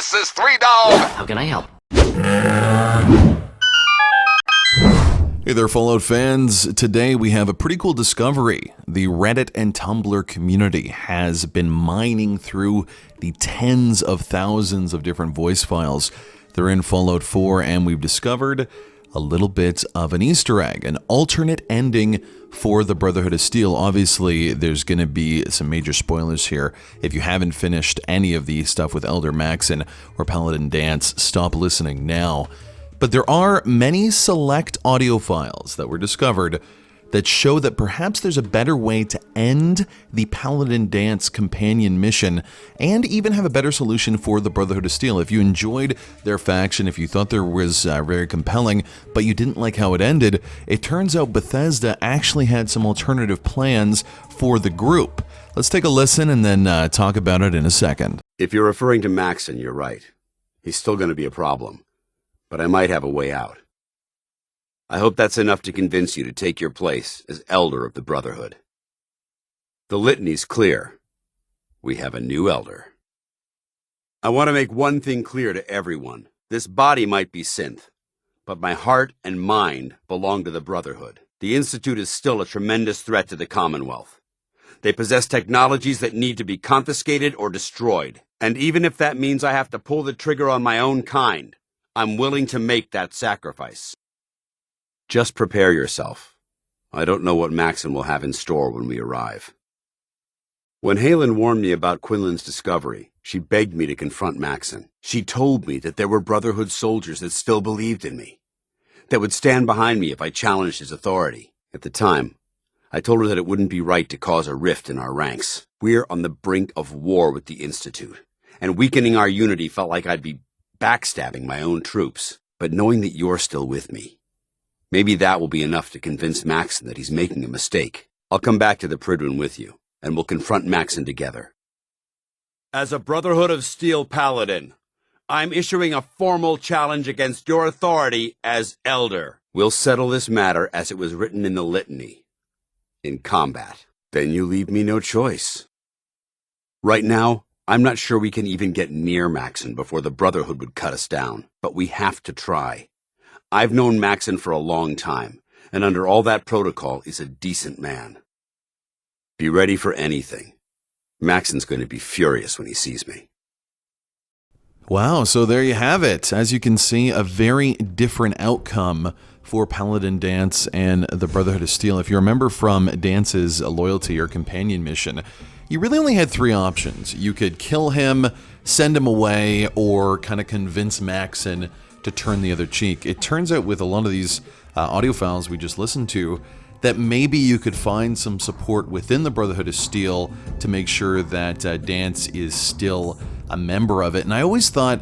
This is Three Dog. How can I help? Hey there, Fallout fans. Today we have a pretty cool discovery. The Reddit and Tumblr community has been mining through the tens of thousands of different voice files. They're in Fallout 4, and we've discovered a little bit of an Easter egg, an alternate ending for the Brotherhood of Steel. Obviously, there's going to be some major spoilers here. If you haven't finished any of the stuff with Elder Maxson or Paladin Danse, stop listening now. But there are many select audio files that were discovered that show that perhaps there's a better way to end the Paladin Danse companion mission and even have a better solution for the Brotherhood of Steel. If you enjoyed their faction, if you thought there was very compelling, but you didn't like how it ended, it turns out Bethesda actually had some alternative plans for the group. Let's take a listen and then talk about it in a second. If you're referring to Maxson, you're right. He's still going to be a problem, but I might have a way out. I hope that's enough to convince you to take your place as Elder of the Brotherhood. The Litany's clear. We have a new Elder. I want to make one thing clear to everyone. This body might be synth, but my heart and mind belong to the Brotherhood. The Institute is still a tremendous threat to the Commonwealth. They possess technologies that need to be confiscated or destroyed. And even if that means I have to pull the trigger on my own kind, I'm willing to make that sacrifice. Just prepare yourself. I don't know what Maxson will have in store when we arrive. When Halen warned me about Quinlan's discovery, she begged me to confront Maxson. She told me that there were Brotherhood soldiers that still believed in me, that would stand behind me if I challenged his authority. At the time, I told her that it wouldn't be right to cause a rift in our ranks. We're on the brink of war with the Institute, and weakening our unity felt like I'd be backstabbing my own troops. But knowing that you're still with me, maybe that will be enough to convince Maxson that he's making a mistake. I'll come back to the Prydwen with you, and we'll confront Maxson together. As a Brotherhood of Steel Paladin, I'm issuing a formal challenge against your authority as Elder. We'll settle this matter as it was written in the Litany, in combat. Then you leave me no choice. Right now, I'm not sure we can even get near Maxson before the Brotherhood would cut us down, but we have to try. I've known Maxson for a long time, and under all that protocol is a decent man. Be ready for anything. Maxson's going to be furious when he sees me. Wow, so there you have it. As you can see, a very different outcome for Paladin Danse and the Brotherhood of Steel. If you remember from Dance's loyalty or companion mission, you really only had three options. You could kill him, send him away, or kind of convince Maxson to turn the other cheek. It turns out with a lot of these audio files we just listened to that maybe you could find some support within the Brotherhood of Steel to make sure that Danse is still a member of it. And I always thought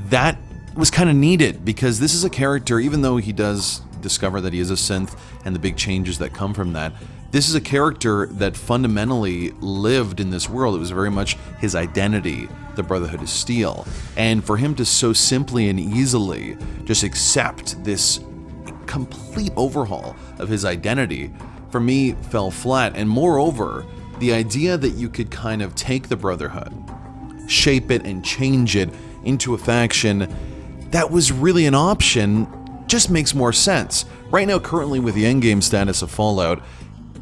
that was kind of needed, because this is a character, even though he does discover that he is a synth and the big changes that come from that, this is a character that fundamentally lived in this world. It was very much his identity, the Brotherhood of Steel. And for him to so simply and easily just accept this complete overhaul of his identity, for me, fell flat. And moreover, the idea that you could kind of take the Brotherhood, shape it and change it into a faction that was really an option just makes more sense. Right now, currently with the endgame status of Fallout,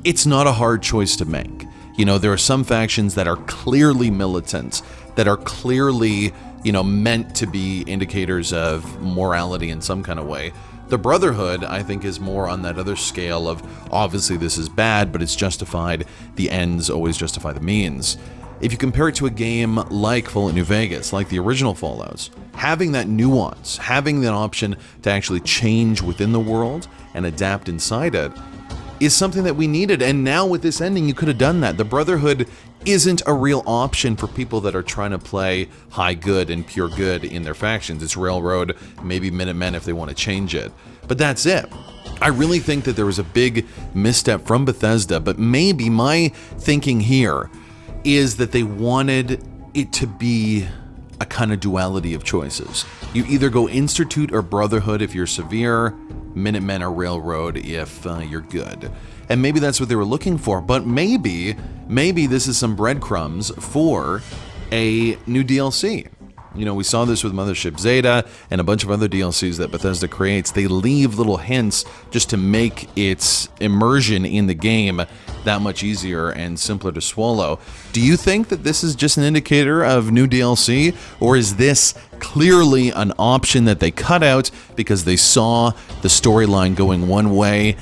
it's not a hard choice to make. You know, there are some factions that are clearly militant, that are clearly, meant to be indicators of morality in some kind of way. The Brotherhood, I think, is more on that other scale of, obviously this is bad, but it's justified. The ends always justify the means. If you compare it to a game like Fallout New Vegas, like the original Fallouts, having that nuance, having that option to actually change within the world and adapt inside it, is something that we needed. And now with this ending, you could have done that. The Brotherhood isn't a real option for people that are trying to play high good and pure good in their factions. It's Railroad, maybe Minutemen if they want to change it. But that's it. I really think that there was a big misstep from Bethesda, but maybe my thinking here is that they wanted it to be a kind of duality of choices. You either go Institute or Brotherhood if you're severe, Minutemen or Railroad if you're good. And maybe that's what they were looking for, but maybe this is some breadcrumbs for a new DLC. You know, we saw this with Mothership Zeta and a bunch of other DLCs that Bethesda creates. They leave little hints just to make its immersion in the game that much easier and simpler to swallow. Do you think that this is just an indicator of new DLC, or is this clearly an option that they cut out because they saw the storyline going one way?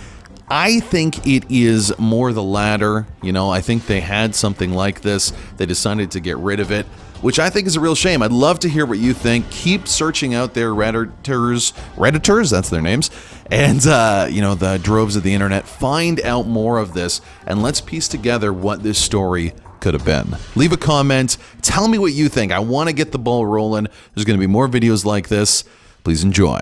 I think it is more the latter. You know, I think they had something like this. They decided to get rid of it, which I think is a real shame. I'd love to hear what you think. Keep searching out there, Redditors, that's their names, and, you know, the droves of the internet. Find out more of this, and let's piece together what this story could have been. Leave a comment. Tell me what you think. I want to get the ball rolling. There's going to be more videos like this. Please enjoy.